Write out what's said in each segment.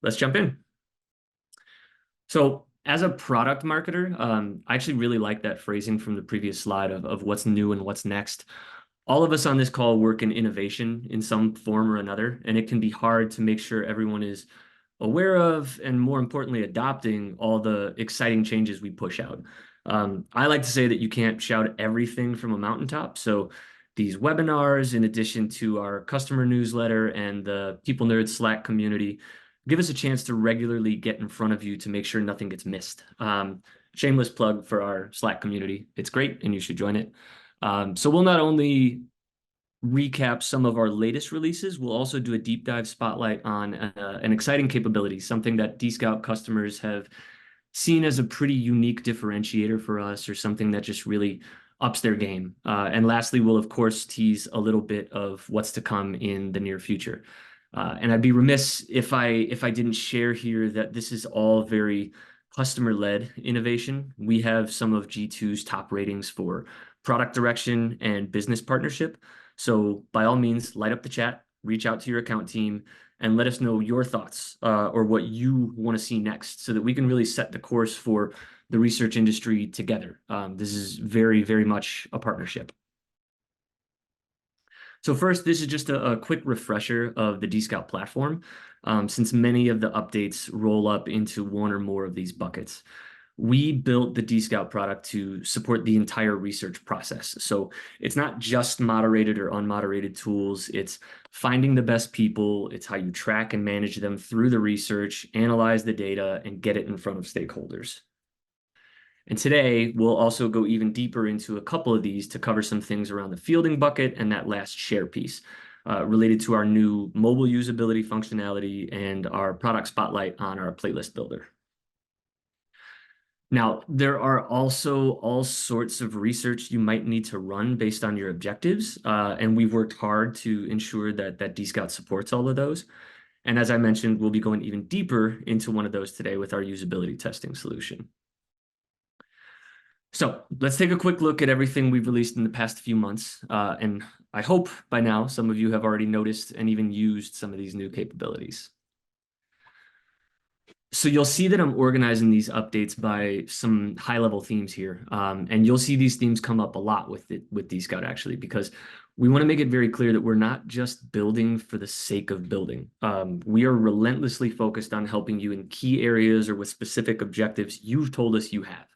let's jump in. So as a product marketer, I actually really like that phrasing from the previous slide of what's new and what's next. All of us on this call work in innovation in some form or another, and it can be hard to make sure everyone is aware of and, more importantly, adopting all the exciting changes we push out. I like to say that you can't shout everything from a mountaintop. So these webinars, in addition to our customer newsletter and the People Nerds Slack community, give us a chance to regularly get in front of you to make sure nothing gets missed. Shameless plug for our Slack community. It's great, and you should join it. So we'll not only recap some of our latest releases, we'll also do a deep dive spotlight on an exciting capability, something that Dscout customers have seen as a pretty unique differentiator for us, or something that just really ups their game. And lastly, we'll of course tease a little bit of what's to come in the near future. And I'd be remiss if I didn't share here that this is all very customer-led innovation. We have some of G2's top ratings for product direction and business partnership. So by all means, light up the chat, reach out to your account team, and let us know your thoughts or what you want to see next, so that we can really set the course for the research industry together. This is very, very much a partnership. So first, this is just a quick refresher of the Dscout platform, since many of the updates roll up into one or more of these buckets. We built the Dscout product to support the entire research process. So it's not just moderated or unmoderated tools. It's finding the best people. It's how you track and manage them through the research, analyze the data, and get it in front of stakeholders. And today, we'll also go even deeper into a couple of these to cover some things around the fielding bucket and that last share piece related to our new mobile usability functionality and our product spotlight on our playlist builder. Now, there are also all sorts of research you might need to run based on your objectives, and we've worked hard to ensure that Dscout supports all of those. And as I mentioned, we'll be going even deeper into one of those today with our usability testing solution. So let's take a quick look at everything we've released in the past few months. And I hope by now some of you have already noticed and even used some of these new capabilities. So you'll see that I'm organizing these updates by some high-level themes here. And you'll see these themes come up a lot with Dscout, actually, because we want to make it very clear that we're not just building for the sake of building. We are relentlessly focused on helping you in key areas or with specific objectives you've told us you have.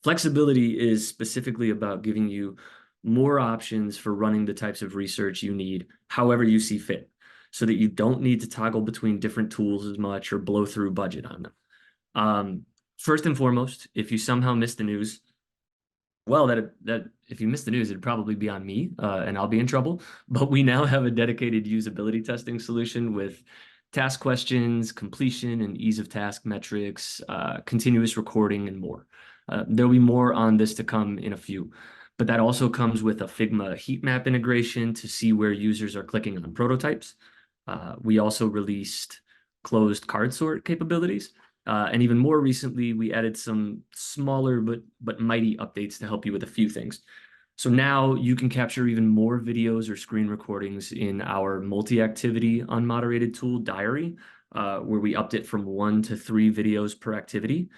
Flexibility is specifically about giving you more options for running the types of research you need, however you see fit, so that you don't need to toggle between different tools as much or blow through budget on them. First and foremost, if you somehow missed the news, well, that if you missed the news, it'd probably be on me, and I'll be in trouble. But we now have a dedicated usability testing solution with task questions, completion and ease of task metrics, continuous recording, and more. There'll be more on this to come in a few, but that also comes with a Figma heat map integration to see where users are clicking on prototypes. We also released closed card sort capabilities. And even more recently, we added some smaller but mighty updates to help you with a few things. So now you can capture even more videos or screen recordings in our multi-activity unmoderated tool Diary, where we upped it from 1 to 3 videos per activity.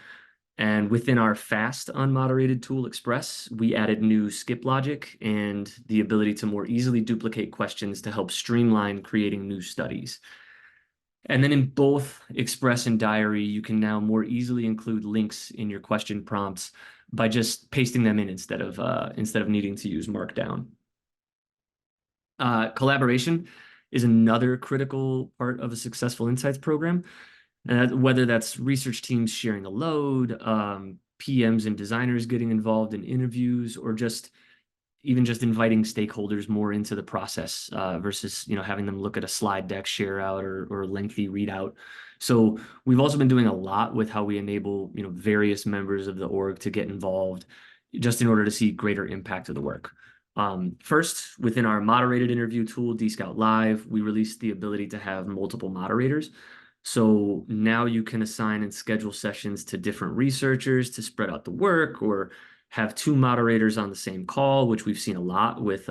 And within our fast unmoderated tool Express, we added new skip logic and the ability to more easily duplicate questions to help streamline creating new studies. And then in both Express and Diary, you can now more easily include links in your question prompts by just pasting them in instead of needing to use Markdown. Collaboration is another critical part of a successful insights program. Whether that's research teams sharing a load, PMs and designers getting involved in interviews, or even just inviting stakeholders more into the process versus having them look at a slide deck share out or lengthy readout. So we've also been doing a lot with how we enable various members of the org to get involved, just in order to see greater impact of the work. First, within our moderated interview tool, Dscout Live, we released the ability to have multiple moderators. So now you can assign and schedule sessions to different researchers to spread out the work, or have 2 moderators on the same call, which we've seen a lot with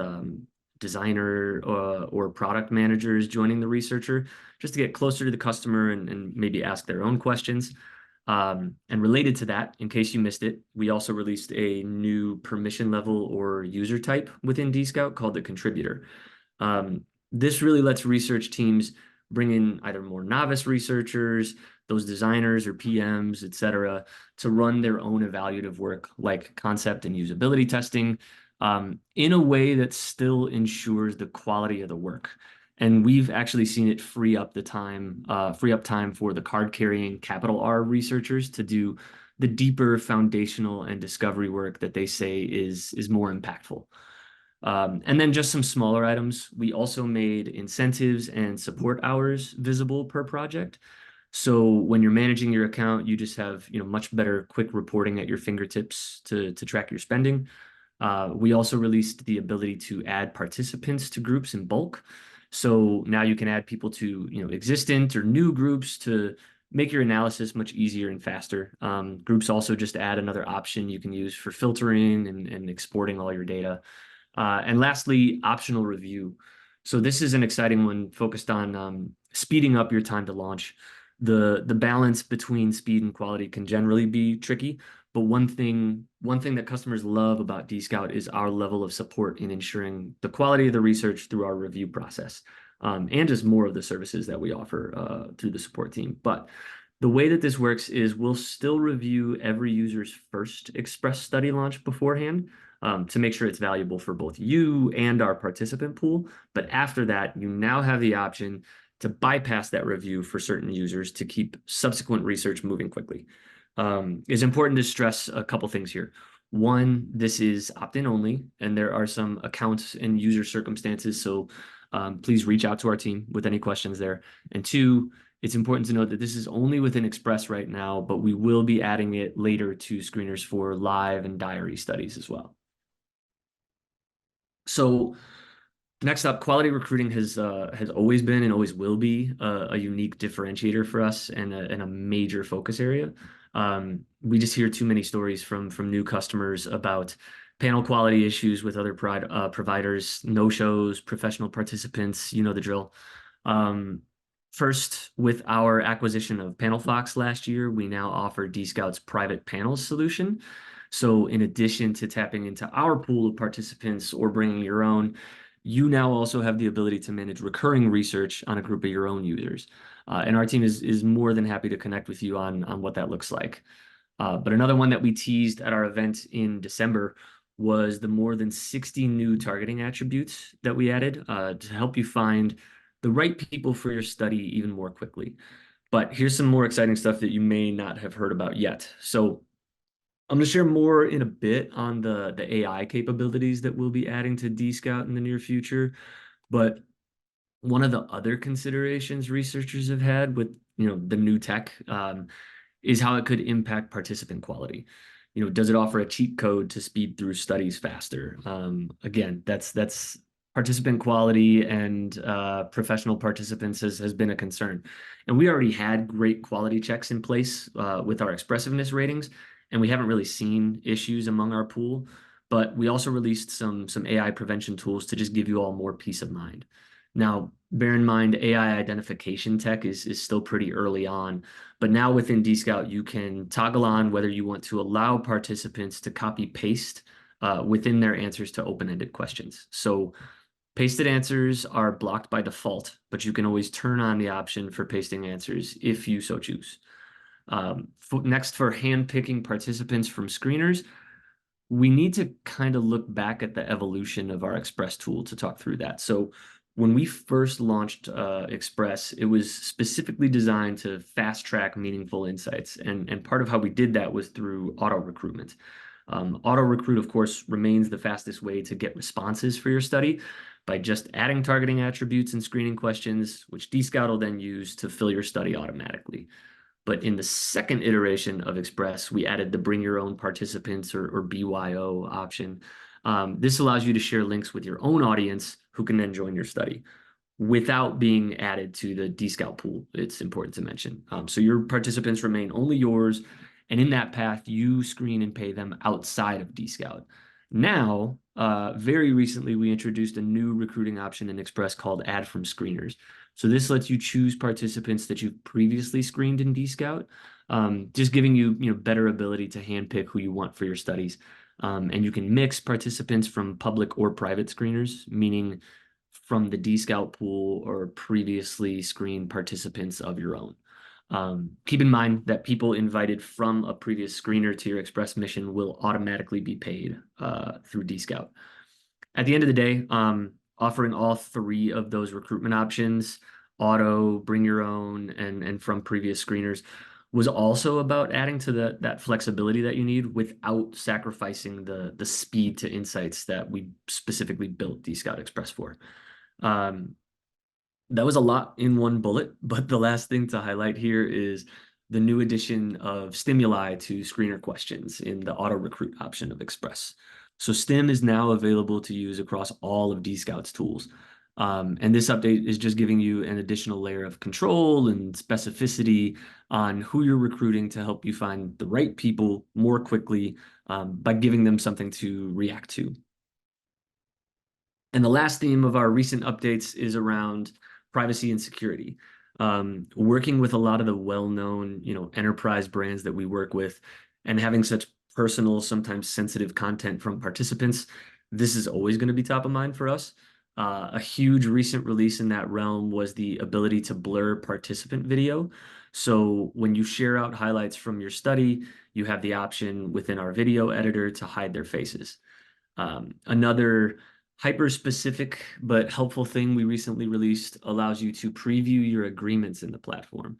designer or product managers joining the researcher just to get closer to the customer and maybe ask their own questions. And related to that, in case you missed it, we also released a new permission level or user type within Dscout called the contributor. This really lets research teams bring in either more novice researchers, those designers or PMs, et cetera, to run their own evaluative work like concept and usability testing in a way that still ensures the quality of the work. And we've actually seen it free up time for the card-carrying capital R researchers to do the deeper foundational and discovery work that they say is more impactful. And then just some smaller items. We also made incentives and support hours visible per project. So when you're managing your account, you just have, much better quick reporting at your fingertips to track your spending. We also released the ability to add participants to groups in bulk. So now you can add people to, existent or new groups to make your analysis much easier and faster. Groups also just add another option you can use for filtering and exporting all your data. And lastly, optional review. So this is an exciting one focused on speeding up your time to launch. The balance between speed and quality can generally be tricky, but one thing that customers love about Dscout is our level of support in ensuring the quality of the research through our review process, and just more of the services that we offer through the support team. But the way that this works is we'll still review every user's first Express study launch beforehand, to make sure it's valuable for both you and our participant pool. But after that, you now have the option to bypass that review for certain users to keep subsequent research moving quickly. It's important to stress a couple things here. One, this is opt-in only, and there are some accounts and user circumstances, so please reach out to our team with any questions there. And two, it's important to note that this is only within Express right now, but we will be adding it later to screeners for live and diary studies as well. So next up, quality recruiting has always been and always will be a unique differentiator for us and a major focus area. We just hear too many stories from new customers about panel quality issues with other providers, no-shows, professional participants, you know the drill. First, with our acquisition of PanelFox last year, we now offer Dscout's private panels solution. So in addition to tapping into our pool of participants or bringing your own, you now also have the ability to manage recurring research on a group of your own users. And our team is more than happy to connect with you on what that looks like. But another one that we teased at our event in December was the more than 60 new targeting attributes that we added to help you find the right people for your study even more quickly. But here's some more exciting stuff that you may not have heard about yet. So I'm going to share more in a bit on the AI capabilities that we'll be adding to Dscout in the near future. But one of the other considerations researchers have had with the new tech is how it could impact participant quality. Does it offer a cheat code to speed through studies faster? Again, that's participant quality and professional participants has been a concern. And we already had great quality checks in place with our expressiveness ratings, and we haven't really seen issues among our pool. But we also released some AI prevention tools to just give you all more peace of mind. Now, bear in mind, AI identification tech is still pretty early on, but now within Dscout, you can toggle on whether you want to allow participants to copy paste within their answers to open-ended questions. So pasted answers are blocked by default, but you can always turn on the option for pasting answers if you so choose. Next, for hand-picking participants from screeners, we need to kind of look back at the evolution of our Express tool to talk through that. So when we first launched Express, it was specifically designed to fast-track meaningful insights. And part of how we did that was through auto-recruitment. Auto-recruit, of course, remains the fastest way to get responses for your study by just adding targeting attributes and screening questions, which Dscout will then use to fill your study automatically. But in the second iteration of Express, we added the bring your own participants or BYO option. This allows you to share links with your own audience who can then join your study without being added to the Dscout pool. It's important to mention. So your participants remain only yours. And in that path, you screen and pay them outside of Dscout. Now, very recently we introduced a new recruiting option in Express called Add from Screeners. So this lets you choose participants that you've previously screened in Dscout, just giving you, better ability to handpick who you want for your studies. And you can mix participants from public or private screeners, meaning from the Dscout pool or previously screened participants of your own. Keep in mind that people invited from a previous screener to your Express mission will automatically be paid through Dscout. At the end of the day, offering all three of those recruitment options, auto, bring your own, and from previous screeners, was also about adding to that flexibility that you need without sacrificing the speed to insights that we specifically built Dscout Express for. That was a lot in one bullet, but the last thing to highlight here is the new addition of stimuli to screener questions in the auto recruit option of Express. So STEM is now available to use across all of Dscout's tools. And this update is just giving you an additional layer of control and specificity on who you're recruiting to help you find the right people more quickly by giving them something to react to. And the last theme of our recent updates is around privacy and security. Working with a lot of the well-known, enterprise brands that we work with and having such personal, sometimes sensitive content from participants, this is always going to be top of mind for us. A huge recent release in that realm was the ability to blur participant video. So when you share out highlights from your study, you have the option within our video editor to hide their faces. Another hyper-specific but helpful thing we recently released allows you to preview your agreements in the platform.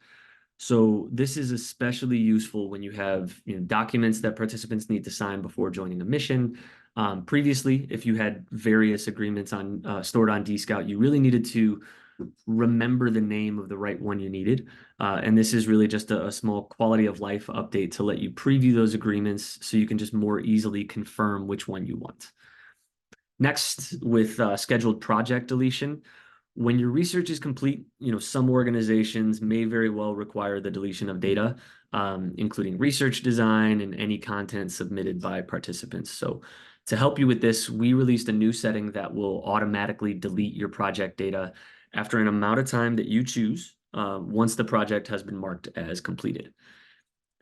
So this is especially useful when you have documents that participants need to sign before joining a mission. Previously, if you had various agreements stored on Dscout, you really needed to remember the name of the right one you needed. And this is really just a small quality of life update to let you preview those agreements so you can just more easily confirm which one you want. Next, with scheduled project deletion, when your research is complete, some organizations may very well require the deletion of data, including research design and any content submitted by participants. So to help you with this, we released a new setting that will automatically delete your project data after an amount of time that you choose once the project has been marked as completed.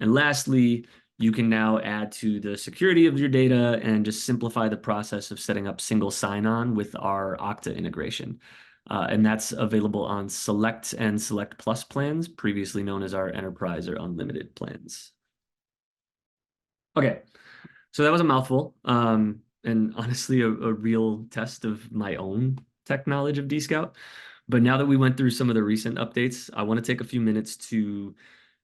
And lastly, you can now add to the security of your data and just simplify the process of setting up single sign-on with our Okta integration. And that's available on Select and Select Plus plans, previously known as our Enterprise or Unlimited plans. Okay, so that was a mouthful, and honestly, a real test of my own tech knowledge of Dscout. But now that we went through some of the recent updates, I want to take a few minutes to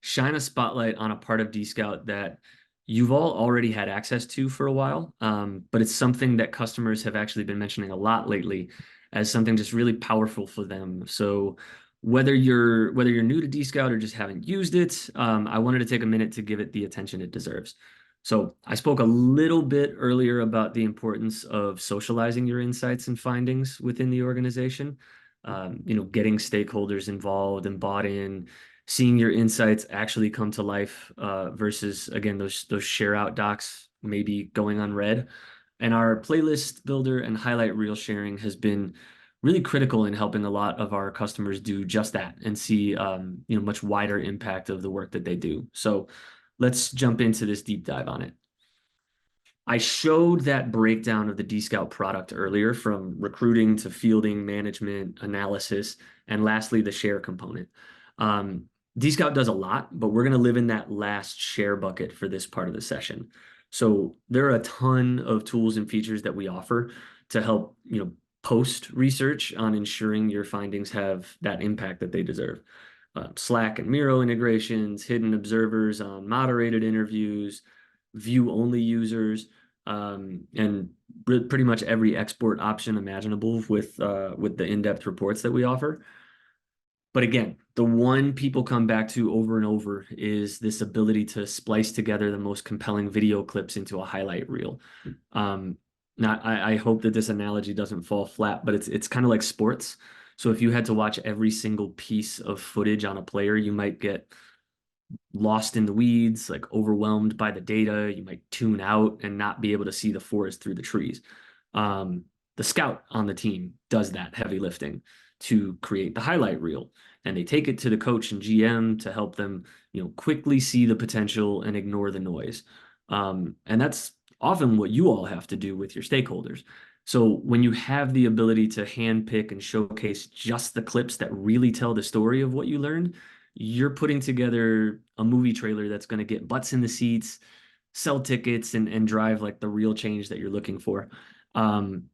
shine a spotlight on a part of Dscout that you've all already had access to for a while, but it's something that customers have actually been mentioning a lot lately as something just really powerful for them. So whether you're new to Dscout or just haven't used it, I wanted to take a minute to give it the attention it deserves. So I spoke a little bit earlier about the importance of socializing your insights and findings within the organization. Getting stakeholders involved and bought in, seeing your insights actually come to life versus, again, those share out docs maybe going unread. And our playlist builder and highlight reel sharing has been really critical in helping a lot of our customers do just that and see much wider impact of the work that they do. So let's jump into this deep dive on it. I showed that breakdown of the Dscout product earlier, from recruiting to fielding, management, analysis, and lastly, the share component. Dscout does a lot, but we're going to live in that last share bucket for this part of the session. So there are a ton of tools and features that we offer to help post research on ensuring your findings have that impact that they deserve. Slack and Miro integrations, hidden observers on moderated interviews, view-only users, and pretty much every export option imaginable with the in-depth reports that we offer. But again, the one people come back to over and over is this ability to splice together the most compelling video clips into a highlight reel. I hope that this analogy doesn't fall flat, but it's kind of like sports. So if you had to watch every single piece of footage on a player, you might get lost in the weeds, like overwhelmed by the data. You might tune out and not be able to see the forest through the trees. Um, the scout on the team does that heavy lifting to create the highlight reel, and they take it to the coach and GM to help them, quickly see the potential and ignore the noise. And that's often what you all have to do with your stakeholders. So when you have the ability to handpick and showcase just the clips that really tell the story of what you learned, you're putting together a movie trailer that's going to get butts in the seats, sell tickets, and drive like the real change that you're looking for. Um,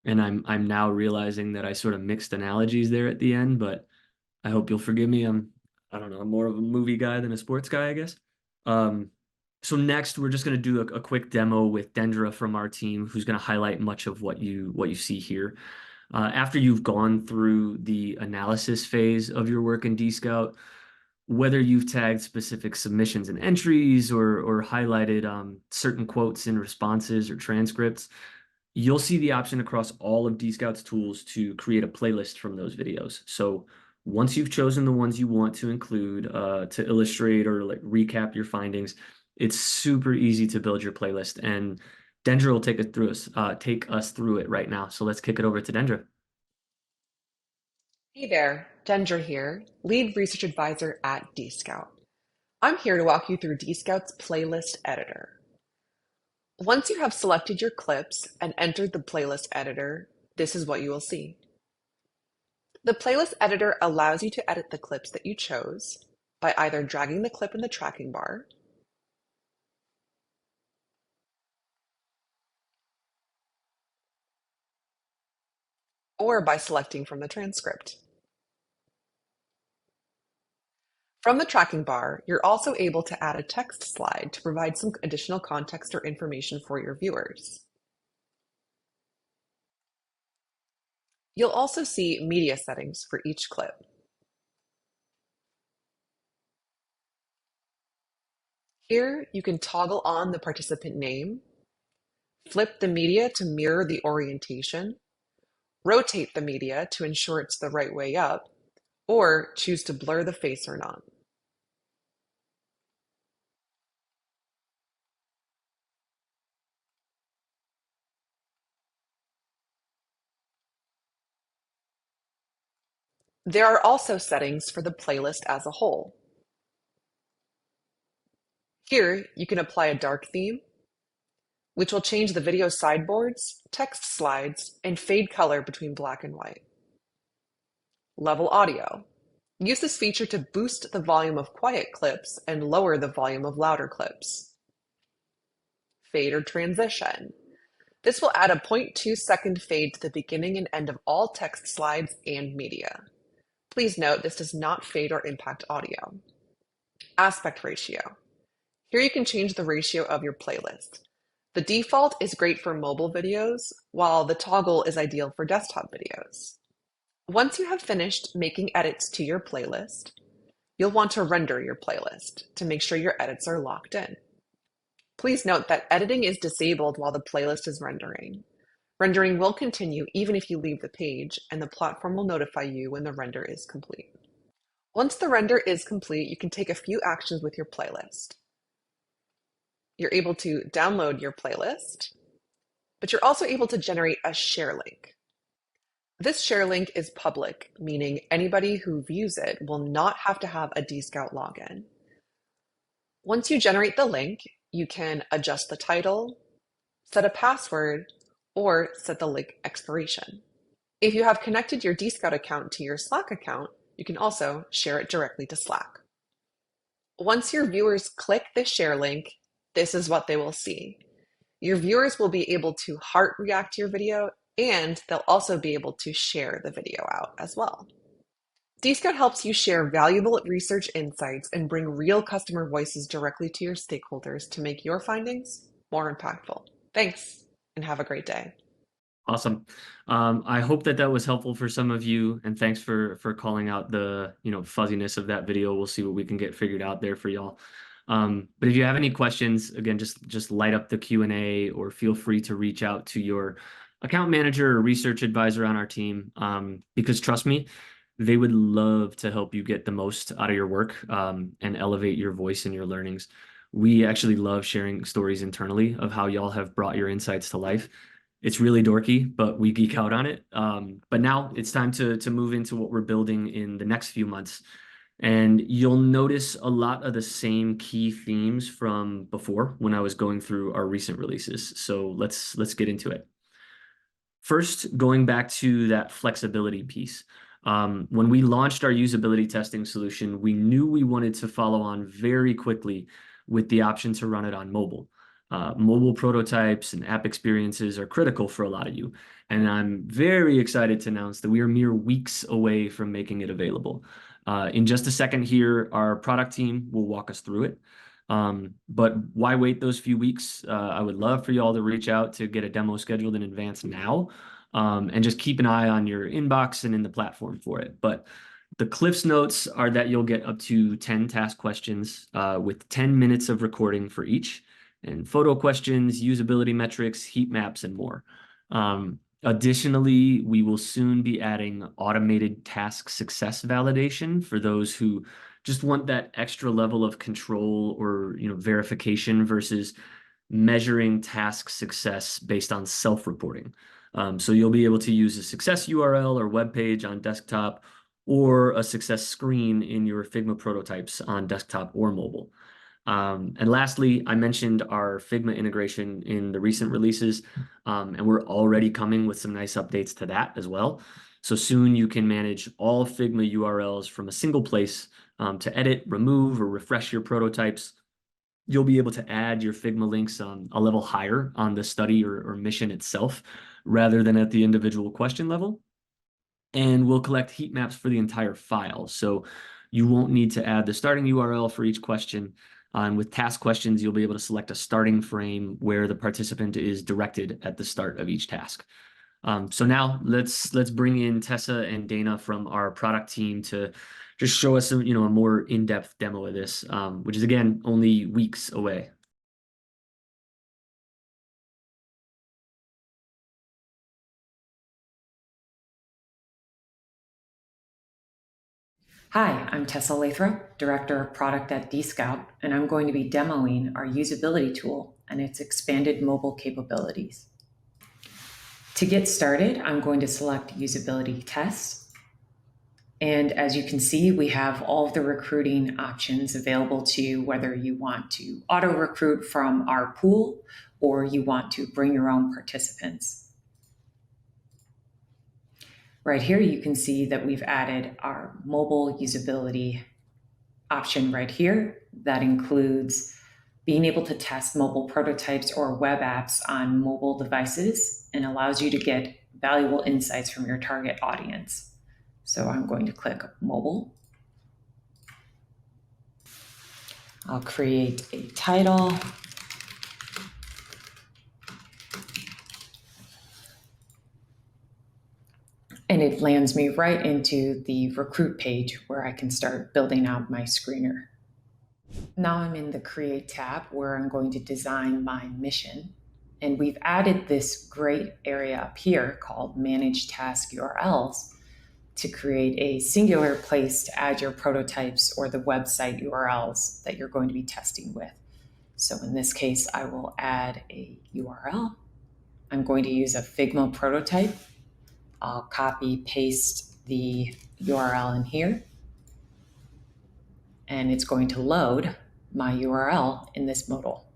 and I'm now realizing that I sort of mixed analogies there at the end, but I hope you'll forgive me. I don't know, I'm more of a movie guy than a sports guy, I guess. Um, so next, we're just going to do a quick demo with Dendra from our team, who's going to highlight much of what you see here. After you've gone through the analysis phase of your work in Dscout, whether you've tagged specific submissions and entries or highlighted certain quotes in responses or transcripts, you'll see the option across all of Dscout's tools to create a playlist from those videos. So once you've chosen the ones you want to include to illustrate or like recap your findings, it's super easy to build your playlist. And Dendra will take us through it right now. So let's kick it over to Dendra. Hey there, Dendra here, Lead Research Advisor at Dscout. I'm here to walk you through Dscout's playlist editor. Once you have selected your clips and entered the playlist editor, this is what you will see. The playlist editor allows you to edit the clips that you chose by either dragging the clip in the tracking bar, or by selecting from the transcript. From the tracking bar, you're also able to add a text slide to provide some additional context or information for your viewers. You'll also see media settings for each clip. Here, you can toggle on the participant name, flip the media to mirror the orientation, rotate the media to ensure it's the right way up, or choose to blur the face or not. There are also settings for the playlist as a whole. Here, you can apply a dark theme, which will change the video sideboards, text slides, and fade color between black and white. Level audio. Use this feature to boost the volume of quiet clips and lower the volume of louder clips. Fade or transition. This will add a 0.2-second fade to the beginning and end of all text slides and media. Please note this does not fade or impact audio. Aspect ratio. Here you can change the ratio of your playlist. The default is great for mobile videos, while the toggle is ideal for desktop videos. Once you have finished making edits to your playlist, you'll want to render your playlist to make sure your edits are locked in. Please note that editing is disabled while the playlist is rendering. Rendering will continue even if you leave the page, and the platform will notify you when the render is complete. Once the render is complete, you can take a few actions with your playlist. You're able to download your playlist, but you're also able to generate a share link. This share link is public, meaning anybody who views it will not have to have a Dscout login. Once you generate the link, you can adjust the title, set a password, or set the link expiration. If you have connected your Dscout account to your Slack account, you can also share it directly to Slack. Once your viewers click the share link, this is what they will see. Your viewers will be able to heart react to your video, and they'll also be able to share the video out as well. Dscout helps you share valuable research insights and bring real customer voices directly to your stakeholders to make your findings more impactful. Thanks, and have a great day. Awesome. I hope that was helpful for some of you, and thanks for calling out the fuzziness of that video. We'll see what we can get figured out there for y'all. But if you have any questions, again, just light up the Q&A or feel free to reach out to your account manager or research advisor on our team, because trust me, they would love to help you get the most out of your work and elevate your voice and your learnings. We actually love sharing stories internally of how y'all have brought your insights to life. It's really dorky, but we geek out on it. But now it's time to move into what we're building in the next few months. And you'll notice a lot of the same key themes from before when I was going through our recent releases. So let's get into it. First, going back to that flexibility piece. When we launched our usability testing solution, we knew we wanted to follow on very quickly with the option to run it on mobile. Mobile prototypes and app experiences are critical for a lot of you, and I'm very excited to announce that we are mere weeks away from making it available. In just a second here, our product team will walk us through it. But why wait those few weeks? I would love for you all to reach out to get a demo scheduled in advance now, and just keep an eye on your inbox and in the platform for it. But the Cliffs notes are that you'll get up to 10 task questions with 10 minutes of recording for each, and photo questions, usability metrics, heat maps, and more. Additionally, we will soon be adding automated task success validation for those who just want that extra level of control or verification versus measuring task success based on self-reporting. So you'll be able to use a success URL or web page on desktop or a success screen in your Figma prototypes on desktop or mobile. And lastly, I mentioned our Figma integration in the recent releases, and we're already coming with some nice updates to that as well. So soon you can manage all Figma URLs from a single place to edit, remove, or refresh your prototypes. You'll be able to add your Figma links a level higher on the study or mission itself, rather than at the individual question level. And we'll collect heat maps for the entire file. So you won't need to add the starting URL for each question. And with task questions, you'll be able to select a starting frame where the participant is directed at the start of each task. So now let's bring in Tessa and Dana from our product team to just show us a more in-depth demo of this, which is again only weeks away. Hi, I'm Tessa Lathrop, Director of Product at Dscout, and I'm going to be demoing our usability tool and its expanded mobile capabilities. To get started, I'm going to select Usability Test. And as you can see, we have all of the recruiting options available to you, whether you want to auto-recruit from our pool or you want to bring your own participants. Right here, you can see that we've added our mobile usability option right here. That includes being able to test mobile prototypes or web apps on mobile devices and allows you to get valuable insights from your target audience. So I'm going to click mobile. I'll create a title. And it lands me right into the recruit page where I can start building out my screener. Now I'm in the Create tab where I'm going to design my mission. And we've added this great area up here called Manage Task URLs to create a singular place to add your prototypes or the website URLs that you're going to be testing with. So in this case, I will add a URL. I'm going to use a Figma prototype. I'll copy, paste the URL in here, and it's going to load my URL in this modal.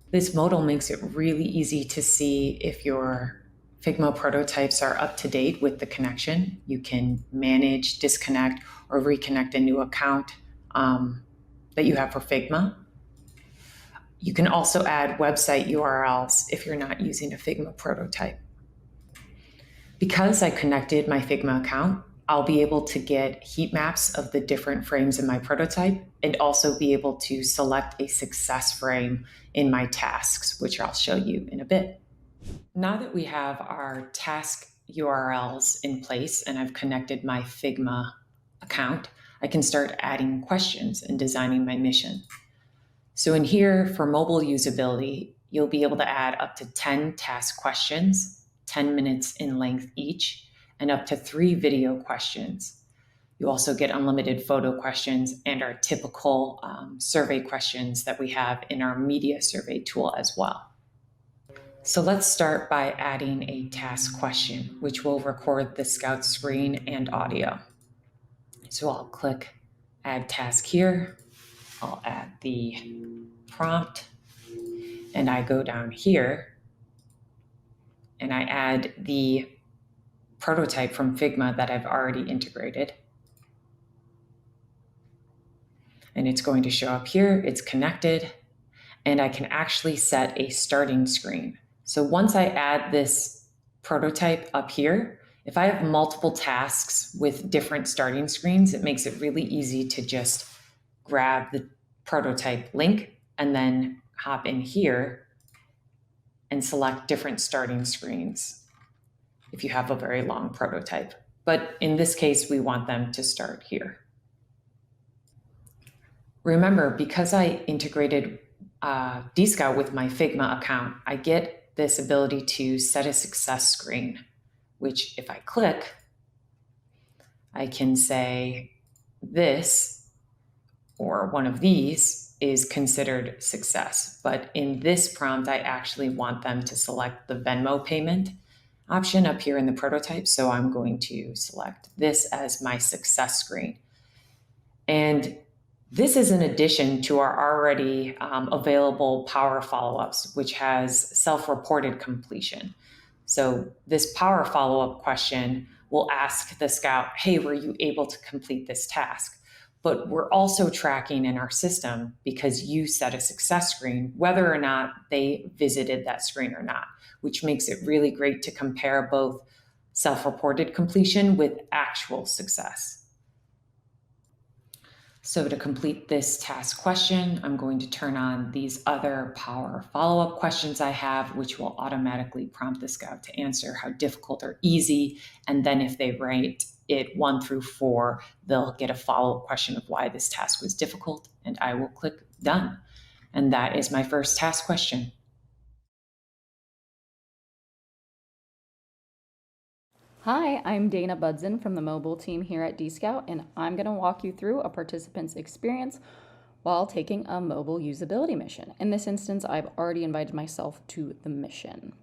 This modal makes it really easy to see if your Figma prototypes are up to date with the connection. You can manage, disconnect, or reconnect a new account that you have for Figma. You can also add website URLs if you're not using a Figma prototype. Because I connected my Figma account, I'll be able to get heat maps of the different frames in my prototype and also be able to select a success frame in my tasks, which I'll show you in a bit. Now that we have our task URLs in place and I've connected my Figma account, I can start adding questions and designing my mission. So in here for mobile usability, you'll be able to add up to 10 task questions, 10 minutes in length each, and up to 3 video questions. You also get unlimited photo questions and our typical survey questions that we have in our media survey tool as well. So let's start by adding a task question, which will record the Scout screen and audio. So I'll click Add Task here. I'll add the prompt, and I go down here and I add the prototype from Figma that I've already integrated. And it's going to show up here. It's connected, and I can actually set a starting screen. So once I add this prototype up here, if I have multiple tasks with different starting screens, it makes it really easy to just grab the prototype link and then hop in here and select different starting screens if you have a very long prototype. But in this case, we want them to start here. Remember, because I integrated Dscout with my Figma account, I get this ability to set a success screen, which if I click, I can say this or one of these is considered success. But in this prompt, I actually want them to select the Venmo payment option up here in the prototype. So I'm going to select this as my success screen. And this is in addition to our already available power follow-ups, which has self-reported completion. So this power follow-up question will ask the Scout, hey, were you able to complete this task? But we're also tracking in our system, because you set a success screen, whether or not they visited that screen or not, which makes it really great to compare both self-reported completion with actual success. So to complete this task question, I'm going to turn on these other power follow-up questions I have, which will automatically prompt the Scout to answer how difficult or easy. And then if they rate it 1 through 4, they'll get a follow-up question of why this task was difficult, and I will click done. And that is my first task question. Hi, I'm Dana Budson from the mobile team here at Dscout, and I'm going to walk you through a participant's experience while taking a mobile usability mission. In this instance, I've already invited myself to the mission.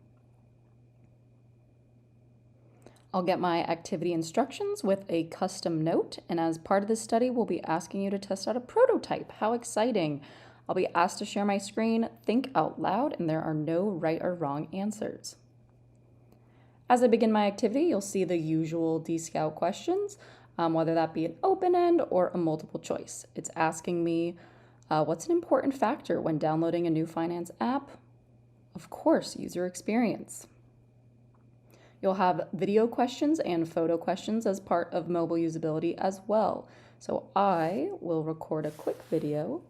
I'll get my activity instructions with a custom note, and as part of this study, we'll be asking you to test out a prototype. How exciting! I'll be asked to share my screen, think out loud, and there are no right or wrong answers. As I begin my activity, you'll see the usual Dscout questions, whether that be an open-end or a multiple choice. It's asking me, what's an important factor when downloading a new finance app? Of course, user experience. You'll have video questions and photo questions as part of mobile usability as well. So I will record a quick video.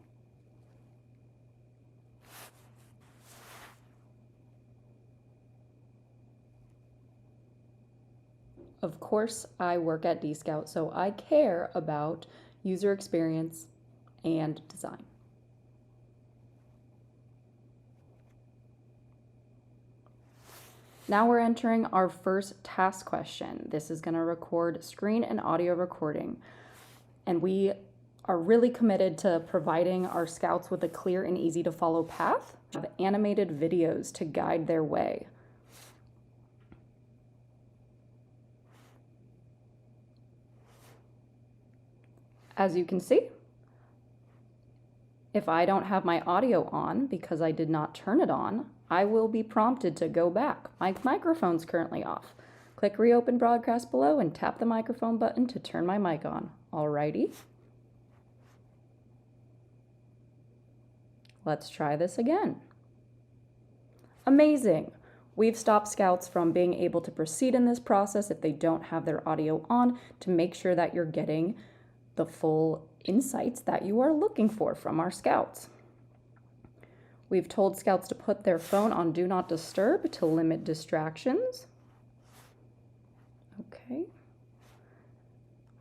Of course, I work at Dscout, so I care about user experience and design. Now we're entering our first task question. This is going to record screen and audio recording. And we are really committed to providing our Scouts with a clear and easy to follow path of animated videos to guide their way. As you can see, if I don't have my audio on because I did not turn it on, I will be prompted to go back. My microphone's currently off. Click Reopen Broadcast below and tap the microphone button to turn my mic on. Alrighty. Let's try this again. Amazing! We've stopped Scouts from being able to proceed in this process if they don't have their audio on, to make sure that you're getting the full insights that you are looking for from our Scouts. We've told Scouts to put their phone on Do Not Disturb to limit distractions. Okay.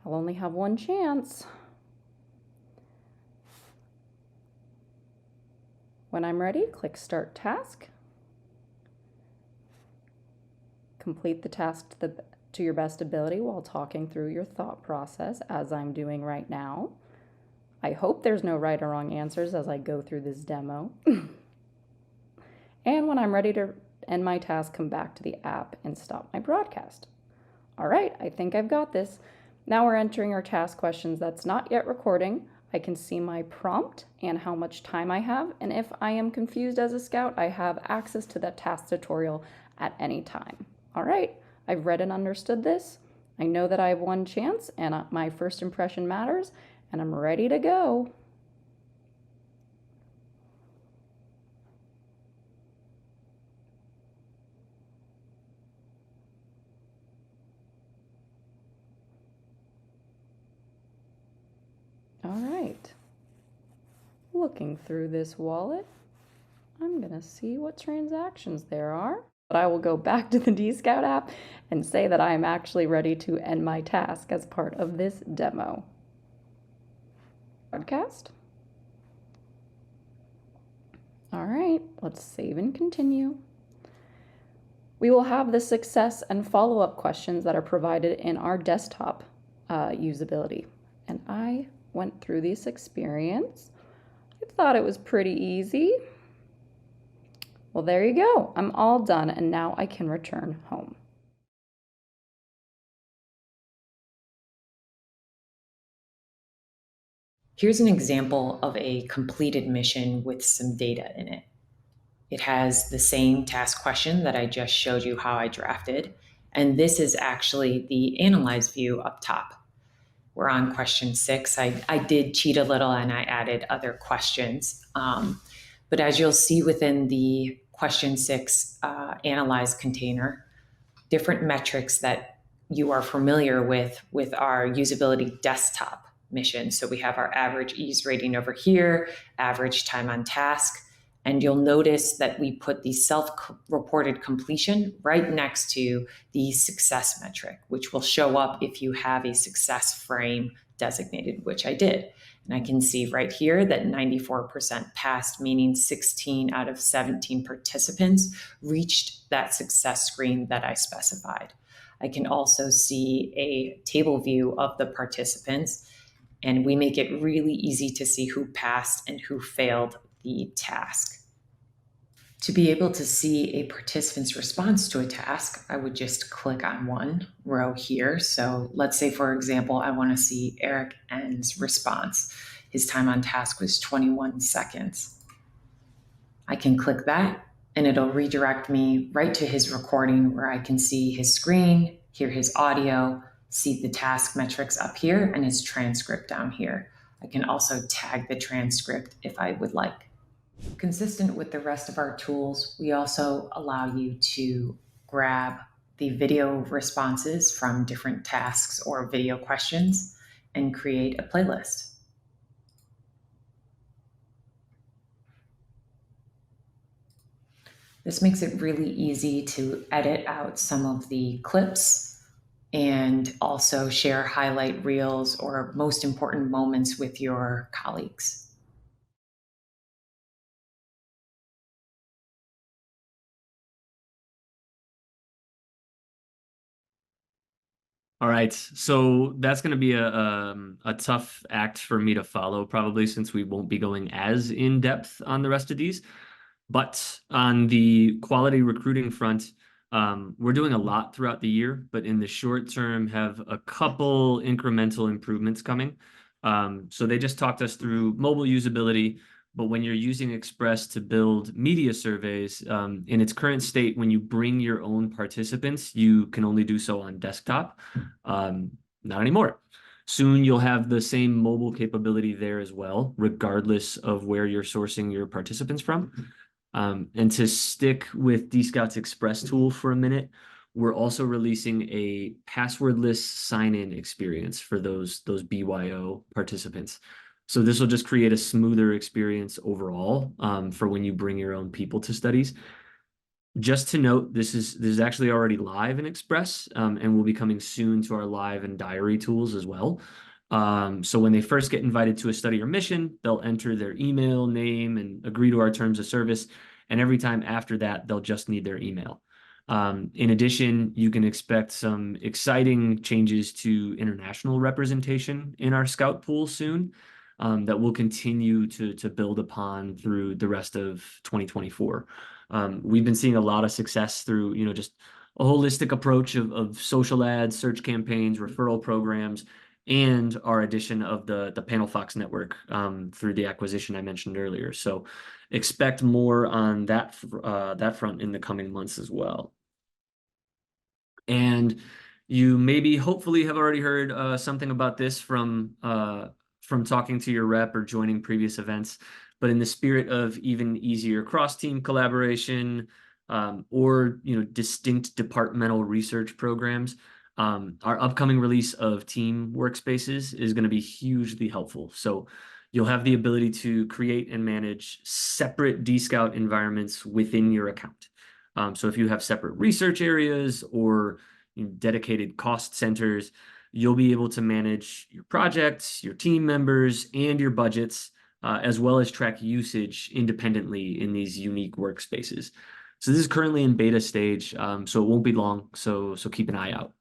I'll only have one chance. When I'm ready, click Start Task. Complete the task to your best ability while talking through your thought process, as I'm doing right now. I hope there's no right or wrong answers as I go through this demo. And when I'm ready to end my task, come back to the app, and stop my broadcast. All right, I think I've got this. Now we're entering our task questions. That's not yet recording. I can see my prompt and how much time I have. And if I am confused as a scout, I have access to that task tutorial at any time. All right, I've read and understood this. I know that I have one chance and my first impression matters, and I'm ready to go. All right, looking through this wallet, I'm gonna see what transactions there are. But I will go back to the Dscout app and say that I am actually ready to end my task as part of this demo. Broadcast. All right, let's save and continue. We will have the success and follow-up questions that are provided in our desktop usability. And I went through this experience. I thought it was pretty easy. Well, there you go. I'm all done, and now I can return home. Here's an example of a completed mission with some data in it. It has the same task question that I just showed you how I drafted, and this is actually the analyze view up top. We're on question 6. I did cheat a little and I added other questions. But as you'll see within the question 6 analyze container, different metrics that you are familiar with our usability desktop mission. So we have our average ease rating over here, average time on task, and you'll notice that we put the self-reported completion right next to the success metric, which will show up if you have a success frame designated, which I did. And I can see right here that 94% passed, meaning 16 out of 17 participants reached that success screen that I specified. I can also see a table view of the participants, and we make it really easy to see who passed and who failed the task. To be able to see a participant's response to a task, I would just click on one row here. So let's say, for example, I want to see Eric N's response. His time on task was 21 seconds. I can click that, and it'll redirect me right to his recording where I can see his screen, hear his audio, see the task metrics up here, and his transcript down here. I can also tag the transcript if I would like. Consistent with the rest of our tools, we also allow you to grab the video responses from different tasks or video questions and create a playlist. This makes it really easy to edit out some of the clips and also share highlight reels or most important moments with your colleagues. All right, so that's going to be a tough act for me to follow, probably, since we won't be going as in depth on the rest of these. But on the quality recruiting front, we're doing a lot throughout the year, but in the short term have a couple incremental improvements coming. So they just talked us through mobile usability, but when you're using Express to build media surveys, in its current state, when you bring your own participants, you can only do so on desktop. Not anymore. Soon you'll have the same mobile capability there as well, regardless of where you're sourcing your participants from. And to stick with Dscout's Express tool for a minute, we're also releasing a passwordless sign-in experience for those BYO participants. So this will just create a smoother experience overall for when you bring your own people to studies. Just to note, this is actually already live in Express and will be coming soon to our live and diary tools as well. So when they first get invited to a study or mission, they'll enter their email, name, and agree to our terms of service. And every time after that, they'll just need their email. In addition, you can expect some exciting changes to international representation in our Scout pool soon. that we'll continue to build upon through the rest of 2024. We've been seeing a lot of success through, just a holistic approach of social ads, search campaigns, referral programs, and our addition of the Panel Fox network through the acquisition I mentioned earlier. So expect more on that front in the coming months as well. And you maybe hopefully have already heard something about this from talking to your rep or joining previous events. But in the spirit of even easier cross-team collaboration, or distinct departmental research programs, our upcoming release of team workspaces is going to be hugely helpful. So you'll have the ability to create and manage separate Dscout environments within your account. So if you have separate research areas or dedicated cost centers, you'll be able to manage your projects, your team members, and your budgets, as well as track usage independently in these unique workspaces. So this is currently in beta stage, so it won't be long, so keep an eye out.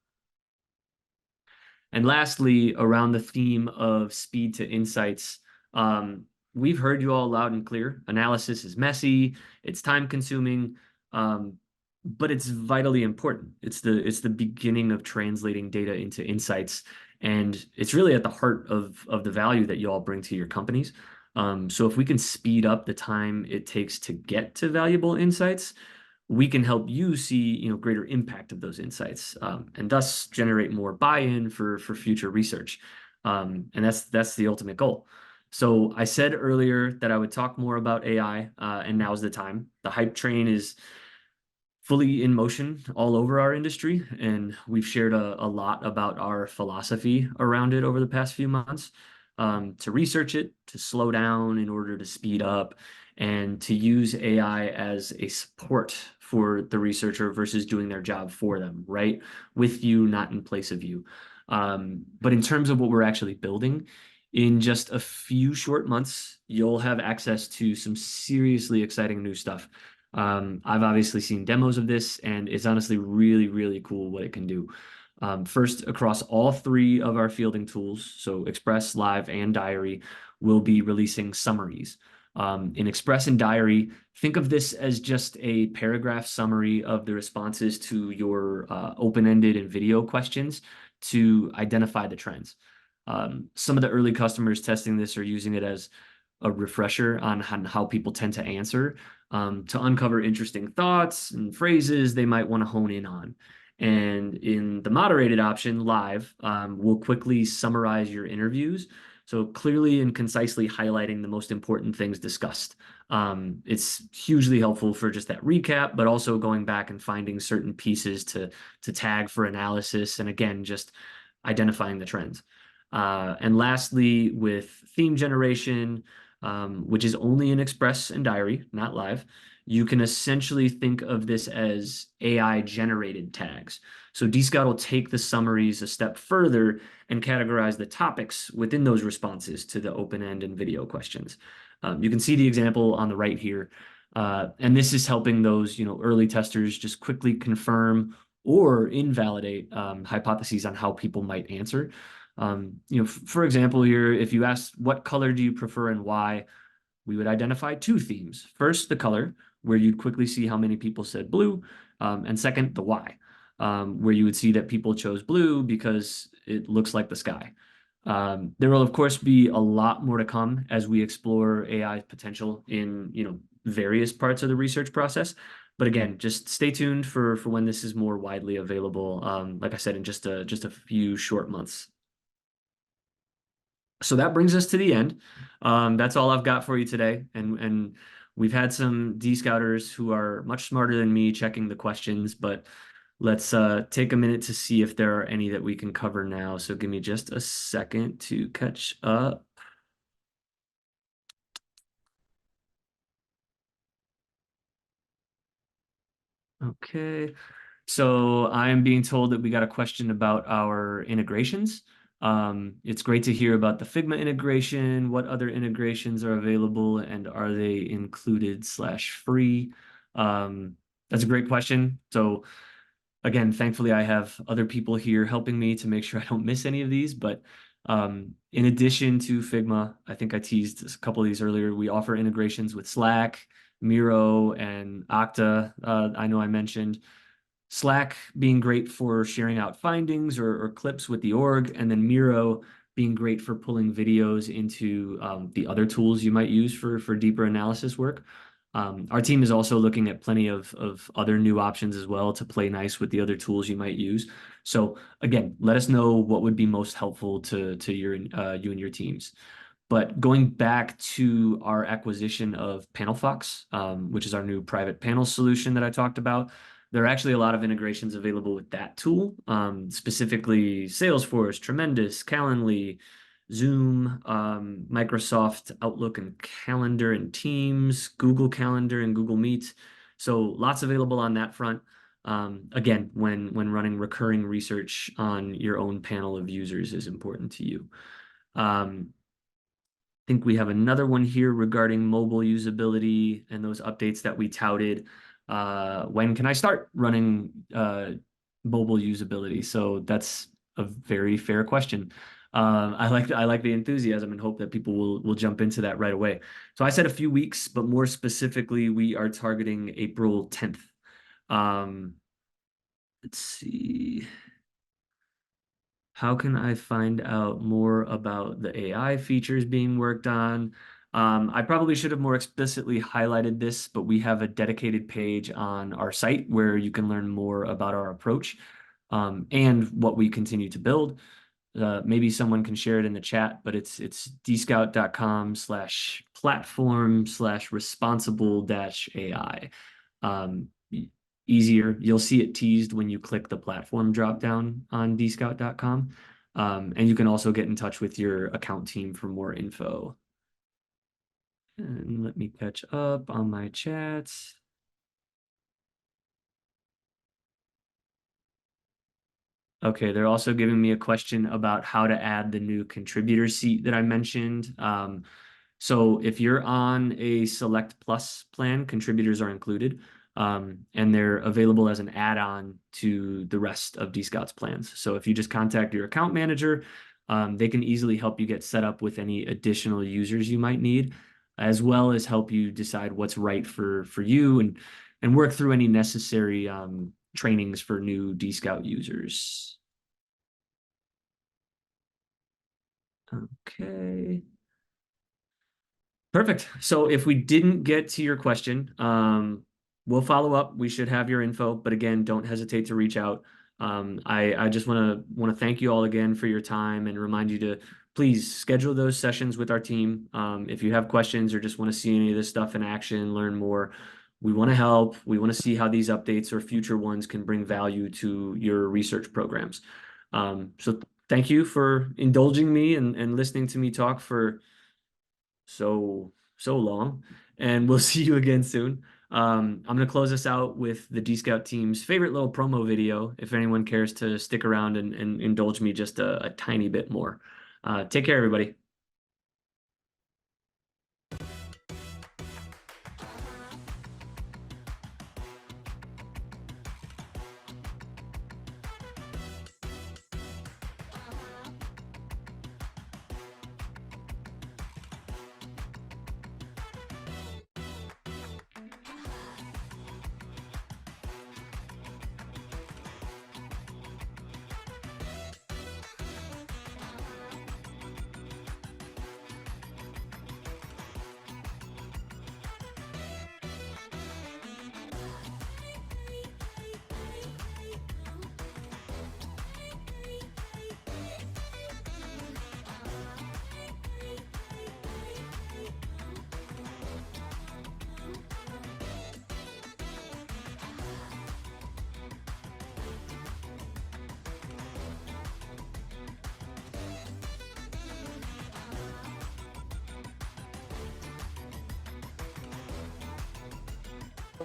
And lastly, around the theme of speed to insights, we've heard you all loud and clear. Analysis is messy, it's time consuming, but it's vitally important. It's the beginning of translating data into insights, and it's really at the heart of the value that you all bring to your companies. So if we can speed up the time it takes to get to valuable insights, we can help you see greater impact of those insights, and thus generate more buy-in for future research. And that's the ultimate goal. So I said earlier that I would talk more about AI, and now's the time. The hype train is fully in motion all over our industry, and we've shared a lot about our philosophy around it over the past few months. To research it, to slow down in order to speed up, and to use AI as a support for the researcher versus doing their job for them, right? With you, not in place of you. But in terms of what we're actually building, in just a few short months, you'll have access to some seriously exciting new stuff. I've obviously seen demos of this, and it's honestly really, really cool what it can do. First, across all three of our fielding tools, so Express, Live, and Diary, we'll be releasing summaries. In Express and Diary, think of this as just a paragraph summary of the responses to your open-ended and video questions to identify the trends. Some of the early customers testing this are using it as a refresher on how people tend to answer, to uncover interesting thoughts and phrases they might want to hone in on. And in the moderated option, Live, we'll quickly summarize your interviews, so clearly and concisely highlighting the most important things discussed. It's hugely helpful for just that recap, but also going back and finding certain pieces to tag for analysis, and again, just identifying the trends. And lastly, with theme generation, which is only in Express and Diary, not Live, you can essentially think of this as AI-generated tags. So Dscout will take the summaries a step further and categorize the topics within those responses to the open-end and video questions. You can see the example on the right here. And this is helping those early testers just quickly confirm or invalidate hypotheses on how people might answer. For example, here, if you ask what color do you prefer and why, we would identify two themes. First, the color, where you'd quickly see how many people said blue, and second, the why, where you would see that people chose blue because it looks like the sky. There will, of course, be a lot more to come as we explore AI's potential in various parts of the research process. But again, just stay tuned for when this is more widely available. Like I said, in just a few short months. So that brings us to the end. That's all I've got for you today. And we've had some Dscouters who are much smarter than me checking the questions, but let's take a minute to see if there are any that we can cover now. So give me just a second to catch up. Okay. So I'm being told that we got a question about our integrations. It's great to hear about the Figma integration. What other integrations are available, and are they included/free? That's a great question. So again, thankfully, I have other people here helping me to make sure I don't miss any of these. But in addition to Figma, I think I teased a couple of these earlier, we offer integrations with Slack, Miro, and Okta. I know I mentioned Slack being great for sharing out findings or clips with the org, and then Miro being great for pulling videos into the other tools you might use for deeper analysis work. Our team is also looking at plenty of other new options as well to play nice with the other tools you might use. So again, let us know what would be most helpful to your you and your teams. But going back to our acquisition of PanelFox, which is our new private panel solution that I talked about, there are actually a lot of integrations available with that tool, specifically Salesforce, Tremendous, Calendly, Zoom, Microsoft Outlook and Calendar and Teams, Google Calendar and Google Meet. So lots available on that front. Again, when running recurring research on your own panel of users is important to you. I think we have another one here regarding mobile usability and those updates that we touted. When can I start running mobile usability? So that's a very fair question. I like the enthusiasm and hope that people will jump into that right away. So I said a few weeks, but more specifically, we are targeting April 10th. Let's see. How can I find out more about the AI features being worked on? I probably should have more explicitly highlighted this, but we have a dedicated page on our site where you can learn more about our approach and what we continue to build. Maybe someone can share it in the chat, but it's dscout.com/platform/responsible-AI. Easier. You'll see it teased when you click the platform dropdown on dscout.com. And you can also get in touch with your account team for more info. And let me catch up on my chats. Okay, they're also giving me a question about how to add the new contributor seat that I mentioned. So if you're on a Select Plus plan, contributors are included. And they're available as an add-on to the rest of Dscout's plans. So if you just contact your account manager, they can easily help you get set up with any additional users you might need, as well as help you decide what's right for you and work through any necessary trainings for new Dscout users. Okay. Perfect. So if we didn't get to your question, we'll follow up. We should have your info, but again, don't hesitate to reach out. I just want to thank you all again for your time and remind you to please schedule those sessions with our team. If you have questions or just want to see any of this stuff in action, learn more, we want to help. We want to see how these updates or future ones can bring value to your research programs. So thank you for indulging me and listening to me talk for so long, and we'll see you again soon. I'm going to close us out with the Dscout team's favorite little promo video, if anyone cares to stick around and indulge me just a tiny bit more. Take care, everybody.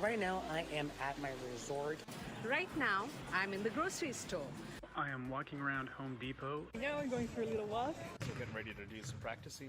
Right now, I am at my resort. Right now, I'm in the grocery store. I am walking around Home Depot. Now I'm going for a little walk. So getting ready to do some practicing.